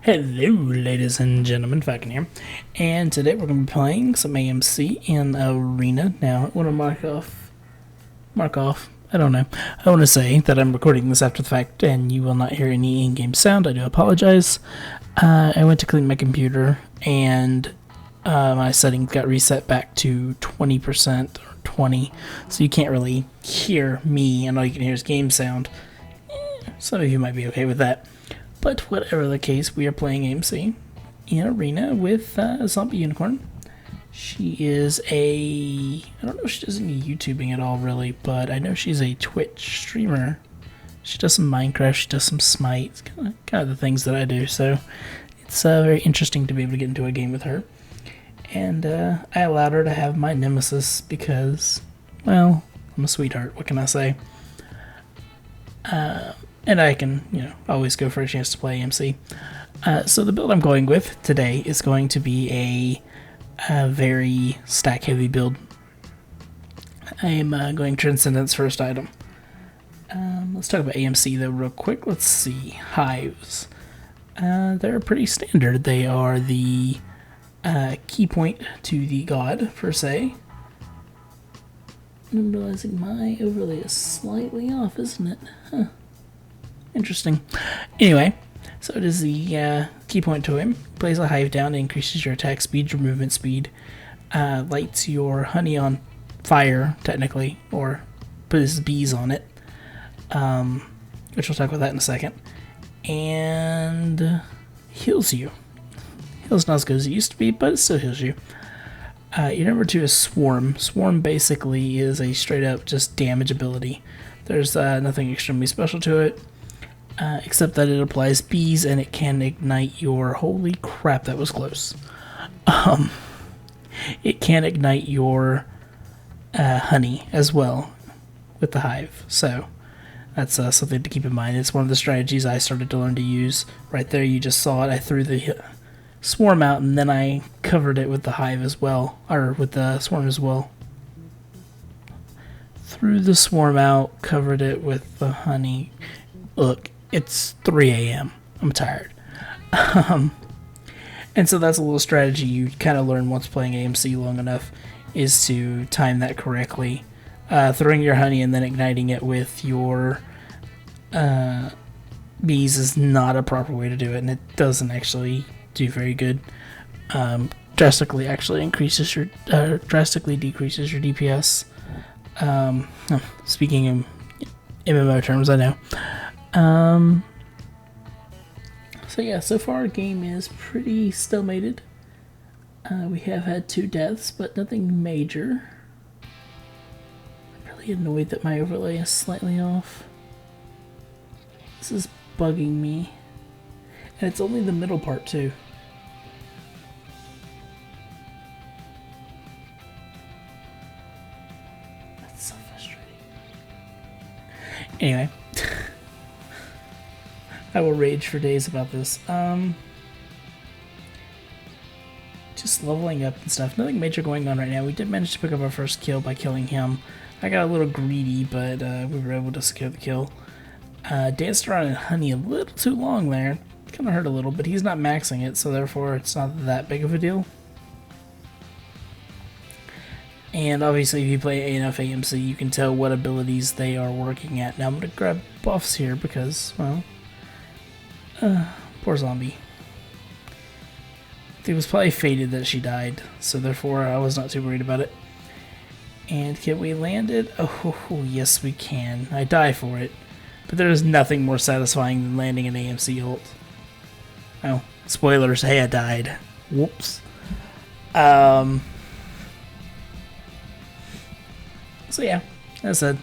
Hello, ladies and gentlemen, Falcon here, and today we're going to be playing some AMC in Arena. Now, I want to mark off, I don't know. I want to say that I'm recording this after the fact, and you will not hear any in-game sound. I do apologize. I went to clean my computer, and my settings got reset back to 20% or 20, so you can't really hear me, and all you can hear is game sound. Some of you might be okay with that. But whatever the case, we are playing AMC in Arena with a zombie unicorn. She is I don't know if she does any YouTubing at all really, but I know she's a Twitch streamer. She does some Minecraft, she does some Smite, kind of the things that I do, so it's very interesting to be able to get into a game with her. And I allowed her to have my nemesis because, well, I'm a sweetheart, what can I say? And I can, always go for a chance to play AMC. So the build I'm going with today is going to be a very stack-heavy build. I am going Transcendence first item. Let's talk about AMC though real quick. Let's see. Hives. They're pretty standard. They are the key point to the god, per se. I'm realizing my overlay is slightly off, isn't it? Huh. Interesting. Anyway, so it is the key point to him. Plays a hive down, increases your attack speed, your movement speed, lights your honey on fire, technically, or puts bees on it, which we'll talk about that in a second, and heals you. Heals not as good as it used to be, but it still heals you. Your number 2 is Swarm. Swarm basically is a straight up just damage ability. There's nothing extremely special to it. Except that it applies bees and it can ignite your... Holy crap, that was close. It can ignite your honey as well with the hive. So that's something to keep in mind. It's one of the strategies I started to learn to use. Right there, you just saw it. I threw the swarm out and then I covered it with the hive as well. Or with the swarm as well. Threw the swarm out, covered it with the honey. Look. It's 3 a.m. I'm tired. And so that's a little strategy you kind of learn once playing AMC long enough, is to time that correctly. Throwing your honey and then igniting it with your bees is not a proper way to do it, and it doesn't actually do very good. Drastically decreases your DPS. Speaking in MMO terms, I know. So yeah, so far our game is pretty stalemated. We have had 2 deaths, but nothing major. I'm really annoyed that my overlay is slightly off. This is bugging me. And it's only the middle part too. That's so frustrating. Anyway. I will rage for days about this. Just leveling up and stuff. Nothing major going on right now. We did manage to pick up our first kill by killing him. I got a little greedy, but we were able to secure the kill. Danced around in honey a little too long there. Kind of hurt a little, but he's not maxing it, so therefore it's not that big of a deal. And obviously if you play enough AMC, you can tell what abilities they are working at. Now I'm going to grab buffs here because, well... poor zombie. It was probably fated that she died, so therefore I was not too worried about it. And can we land it? Oh, yes we can. I die for it. But there is nothing more satisfying than landing an AMC ult. Oh, spoilers, hey, I died. Whoops. So yeah, as I said,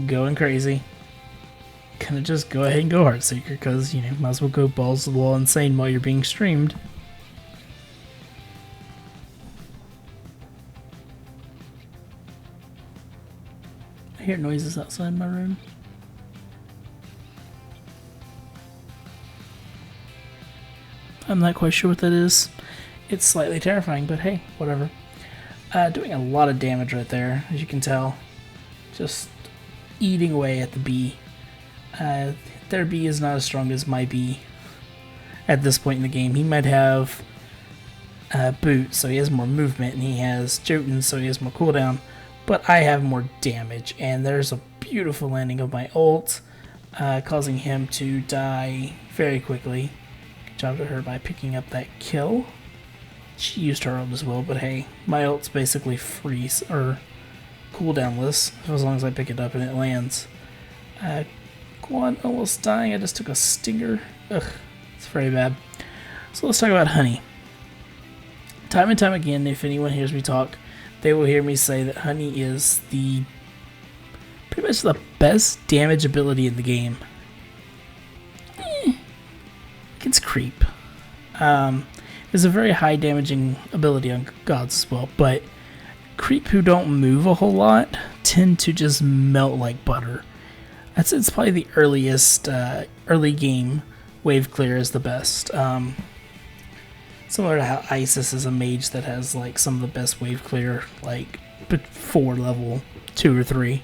going crazy. Kind of just go ahead and go Heartseeker, because, might as well go balls to the wall insane while you're being streamed. I hear noises outside my room. I'm not quite sure what that is. It's slightly terrifying, but hey, whatever. Doing a lot of damage right there, as you can tell. Just eating away at the bee. Their bee is not as strong as my bee. at this point in the game. He might have boots, so he has more movement, and he has Jotun, so he has more cooldown, but I have more damage, and there's a beautiful landing of my ult, causing him to die very quickly. Good job to her by picking up that kill. She used her ult as well, but hey, my ult's basically freeze or cooldownless as long as I pick it up and it lands. Kuang almost dying. I just took a stinger. Ugh, it's very bad. So let's talk about honey. Time and time again, if anyone hears me talk, they will hear me say that honey is pretty much the best damage ability in the game. It's creep. There's a very high damaging ability on gods as well, but creep who don't move a whole lot tend to just melt like butter. I'd say it's probably the earliest early game wave clear is the best. Similar to how Isis is a mage that has like some of the best wave clear, like before level 2 or 3.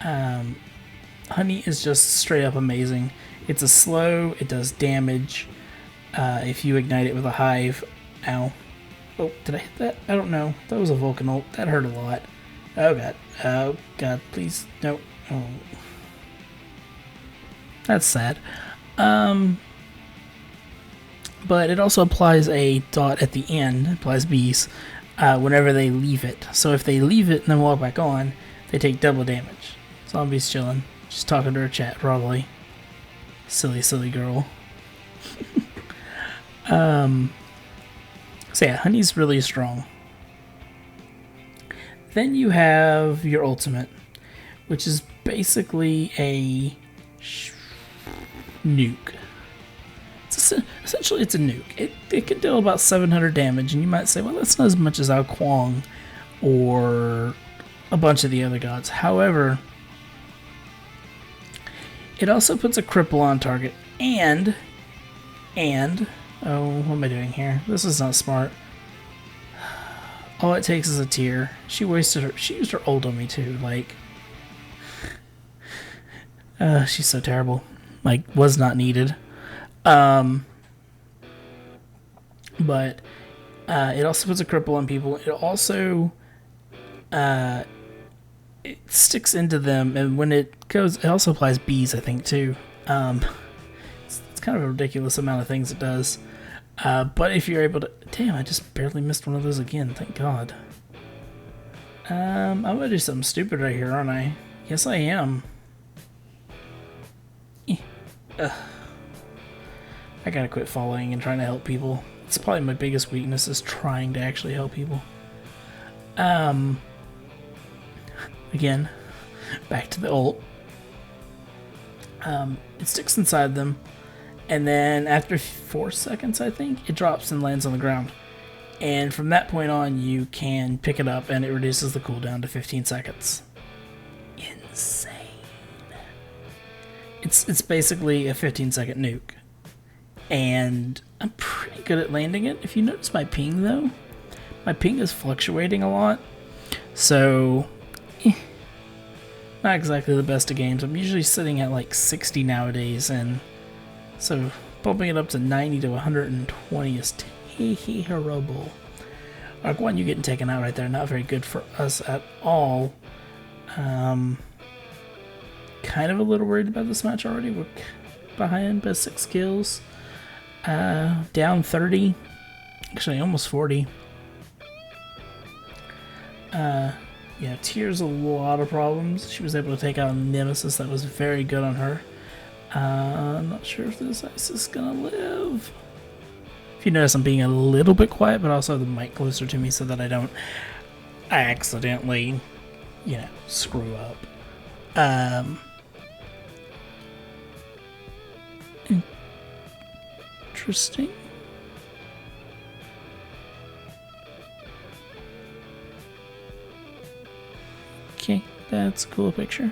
Honey is just straight up amazing. It's a slow, it does damage. If you ignite it with a hive, ow. Oh, did I hit that? I don't know. That was a Vulcan ult. That hurt a lot. Oh god. Oh god, please. No. Oh. That's sad. But it also applies a dot at the end, applies bees, whenever they leave it. So if they leave it and then walk back on, they take double damage. Zombie's chilling. Just talking to her chat, probably. Silly, silly girl. So yeah, honey's really strong. Then you have your ultimate, which is basically a nuke. Essentially, it's a nuke. It can deal about 700 damage, and you might say, well, that's not as much as Kuang or a bunch of the other gods. However, it also puts a cripple on target, and oh, what am I doing here? This is not smart. All it takes is a tear. She used her ult on me too. Like, she's so terrible. Like, was not needed. But it also puts a cripple on people. It also it sticks into them, and when it goes, it also applies bees, I think, too. It's kind of a ridiculous amount of things it does. But if you're able to... Damn, I just barely missed one of those again, thank God. I'm gonna do something stupid right here, aren't I? Yes, I am. I gotta quit following and trying to help people. It's probably my biggest weakness, is trying to actually help people. Again, back to the ult. It sticks inside them, and then after 4 seconds, I think, it drops and lands on the ground. And from that point on, you can pick it up, and it reduces the cooldown to 15 seconds. Insane. It's basically a 15-second nuke. And I'm pretty good at landing it. If you notice my ping, though, my ping is fluctuating a lot. So, not exactly the best of games. I'm usually sitting at like 60 nowadays, and so bumping it up to 90 to 120 is terrible. Alright, Kuang, you getting taken out right there. Not very good for us at all. Kind of a little worried about this match already. We're behind by 6 kills. Down 30. Actually, almost 40. Yeah, Tyr's a lot of problems. She was able to take out a Nemesis that was very good on her. I'm not sure if this Isis is gonna live. If you notice, I'm being a little bit quiet, but also have the mic closer to me so that I don't accidentally, you know, screw up. Interesting. Okay, that's a cool picture.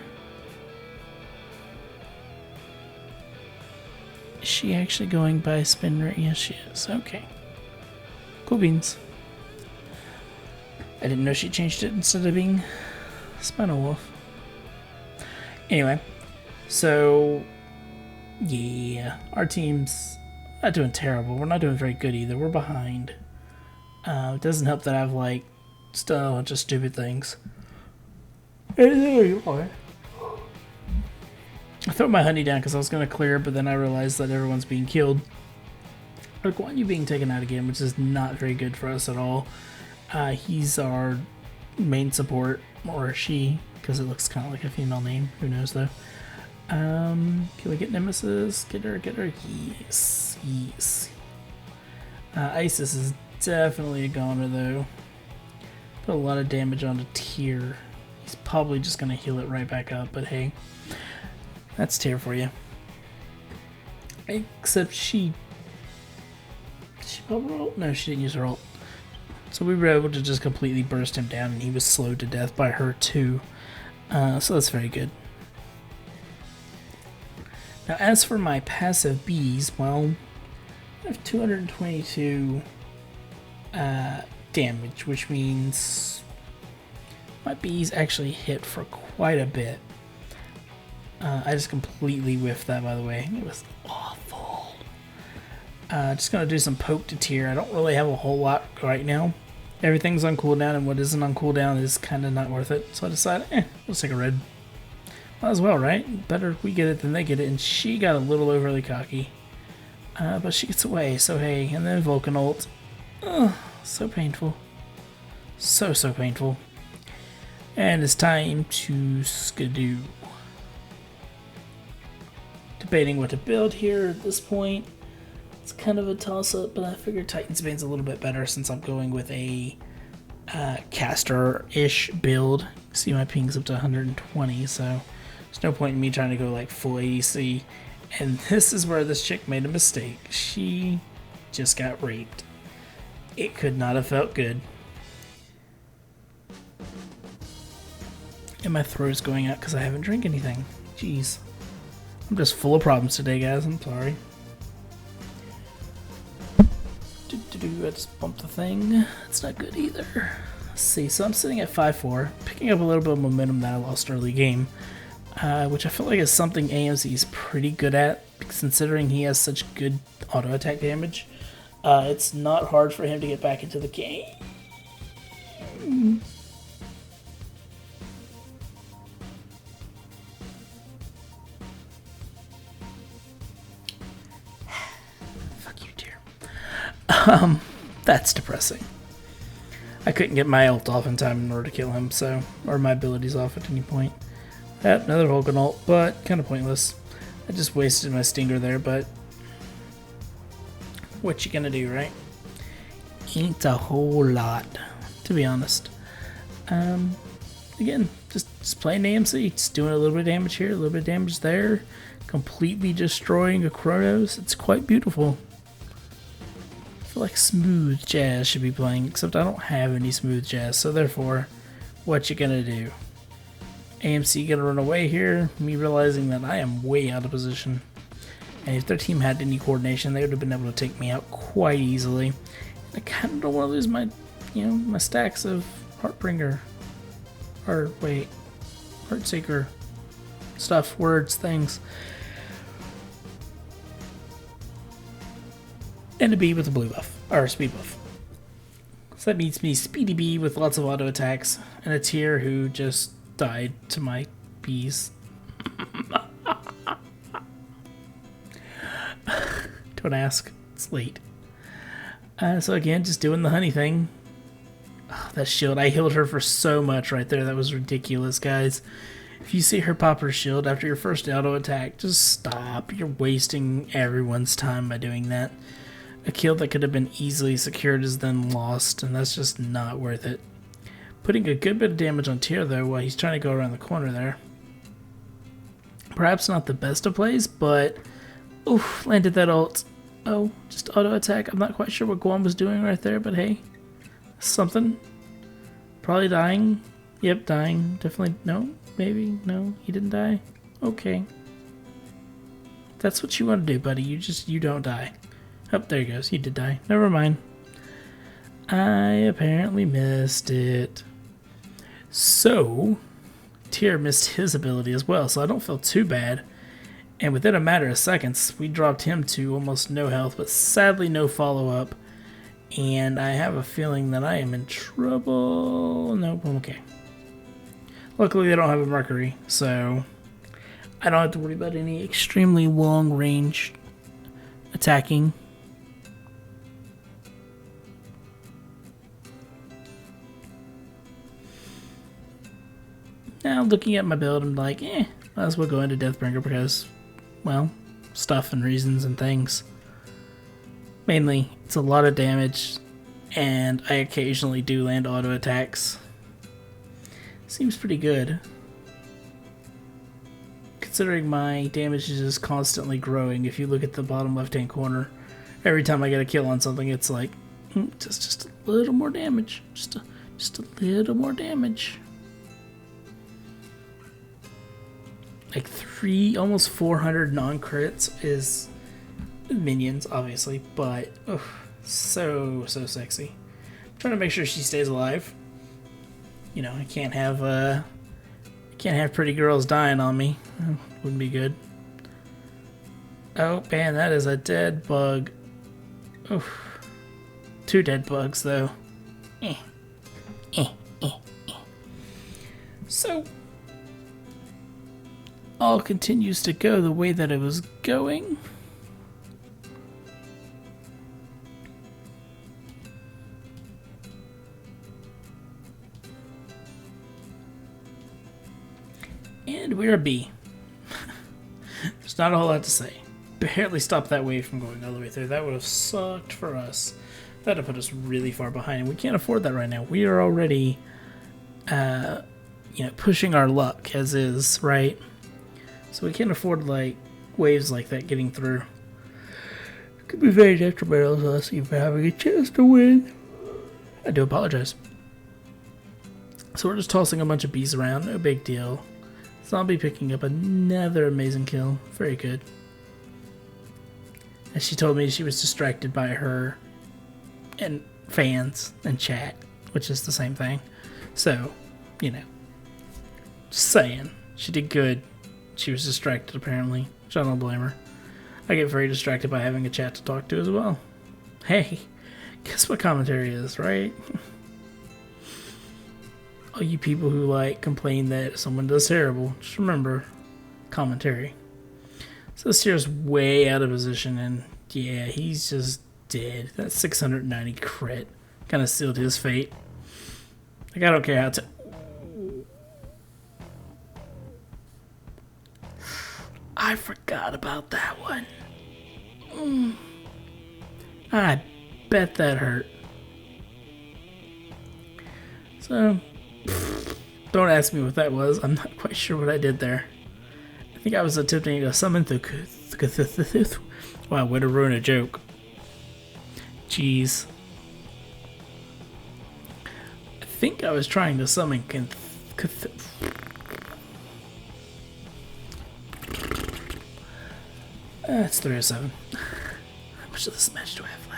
Is she actually going by spin rate? Yes, she is. Okay. Cool beans. I didn't know she changed it instead of being Spinal Wolf. Anyway, so yeah, our team's not doing terrible. We're not doing very good either. We're behind. It doesn't help that I've, like, still a bunch of stupid things. I threw my honey down because I was going to clear, but then I realized that everyone's being killed. Or Guan Yu being taken out again, which is not very good for us at all. He's our main support, or she, because it looks kind of like a female name. Who knows, though. Can we get Nemesis? Get her, get her. Yes, yes. Isis is definitely a goner, though. Put a lot of damage on a Tyr. He's probably just going to heal it right back up, but hey. That's Tyr for you. Except she pop her ult? No, she didn't use her ult. So we were able to just completely burst him down, and he was slowed to death by her too. So that's very good. Now as for my passive bees, well, I have 222 damage, which means my bees actually hit for quite a bit. I just completely whiffed that, by the way. It was awful. Just gonna do some poke to Tyr. I don't really have a whole lot right now. Everything's on cooldown, and what isn't on cooldown is kind of not worth it. So I decided, we'll take a red. Might as well, right? Better if we get it than they get it. And she got a little overly cocky. But she gets away, so hey. And then Vulcan ult. Ugh, so painful. So painful. And it's time to skidoo. Debating what to build here at this point. It's kind of a toss-up, but I figured Titan's Bane's a little bit better since I'm going with a caster-ish build. See, my ping's up to 120, so there's no point in me trying to go like full ADC. And this is where this chick made a mistake. She just got raped. It could not have felt good. And my throat's going out because I haven't drank anything. Jeez. I'm just full of problems today, guys. I'm sorry. I just bumped the thing. That's not good either. Let's see. So I'm sitting at 5-4, picking up a little bit of momentum that I lost early game, which I feel like is something AMC is pretty good at, considering he has such good auto attack damage. It's not hard for him to get back into the game. That's depressing. I couldn't get my ult off in time in order to kill him, so, or my abilities off at any point. Another Vulcan ult, but kind of pointless. I just wasted my stinger there, but what you gonna do, right? Ain't a whole lot, to be honest. Again, just playing AMC, just doing a little bit of damage here, a little bit of damage there, completely destroying a Chronos. It's quite beautiful. I feel like smooth jazz should be playing, except I don't have any smooth jazz, so therefore, what you gonna do? AMC gonna run away here, me realizing that I am way out of position. And if their team had any coordination, they would have been able to take me out quite easily. I kind of don't want to lose my, my stacks of Heartbringer. Or, wait, Heartseeker stuff, words, things. And a bee with a blue buff, or speed buff. So that means me Speedy Bee with lots of auto attacks, and a Tyr who just died to my bees. Don't ask, it's late. So again, just doing the honey thing. Oh, that shield, I healed her for so much right there, that was ridiculous, guys. If you see her pop her shield after your first auto attack, just stop. You're wasting everyone's time by doing that. A kill that could have been easily secured is then lost, and that's just not worth it. Putting a good bit of damage on Tyr, though, while he's trying to go around the corner there. Perhaps not the best of plays, but oof, landed that ult. Oh, just auto attack. I'm not quite sure what Guam was doing right there, but hey, something. Probably dying. Yep, dying. Definitely. No, maybe. No, he didn't die. Okay. That's what you want to do, buddy. You don't die. Oh, there he goes. He did die. Never mind. I apparently missed it. So, Tyr missed his ability as well, so I don't feel too bad. And within a matter of seconds, we dropped him to almost no health, but sadly no follow-up. And I have a feeling that I am in trouble. Nope, I'm okay. Luckily, they don't have a Mercury, so I don't have to worry about any extremely long-range attacking. Now, looking at my build, I'm like, might as well go into Deathbringer because, well, stuff and reasons and things. Mainly, it's a lot of damage, and I occasionally do land auto attacks. Seems pretty good. Considering my damage is just constantly growing, if you look at the bottom left-hand corner, every time I get a kill on something, it's like, just a little more damage. Just a little more damage. Like almost 400 non-crits is minions, obviously, but so sexy. I'm trying to make sure she stays alive. You know, I can't have pretty girls dying on me. Wouldn't be good. Oh man, that is a dead bug. Oof. 2 dead bugs though. So all continues to go the way that it was going. And we're a B. There's not a whole lot to say. Barely stopped that wave from going all the way through. That would have sucked for us. That would have put us really far behind, and we can't afford that right now. We are already, pushing our luck as is, right? So we can't afford like waves like that getting through. It could be very detrimental to us even having a chance to win. I do apologize. So we're just tossing a bunch of bees around. No big deal. Zombie picking up another amazing kill. Very good. As she told me, she was distracted by her and fans and chat, which is the same thing. So, just saying. She did good. She was distracted, apparently. Which I don't blame her. I get very distracted by having a chat to talk to as well. Hey, guess what commentary is, right? All you people who complain that someone does terrible, just remember commentary. So this here's way out of position, and yeah, he's just dead. That 690 crit kind of sealed his fate. I don't care how to. I forgot about that one. I bet that hurt. So. Don't ask me what that was. I'm not quite sure what I did there. I think I was attempting to summon the... Wow, way to ruin a joke. Jeez. I think I was trying to summon... It's 307. How much of this match do I have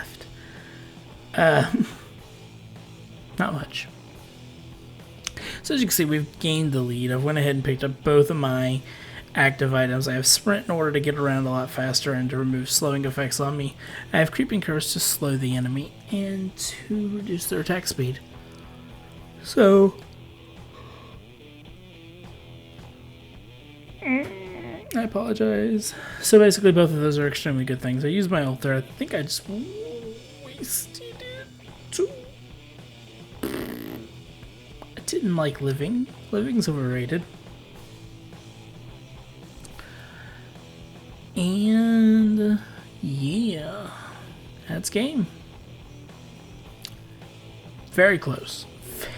left? Not much. So as you can see, we've gained the lead. I've went ahead and picked up both of my active items. I have Sprint in order to get around a lot faster and to remove slowing effects on me. I have Creeping Curse to slow the enemy and to reduce their attack speed. So... I apologize. So basically both of those are extremely good things. I used my ult there. I think I just wasted it too. I didn't like living. Living's overrated. And yeah, that's game. Very close.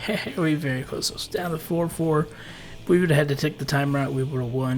Very, very close. So it's down to 4-4. If we would have had to take the timer out, we would have won.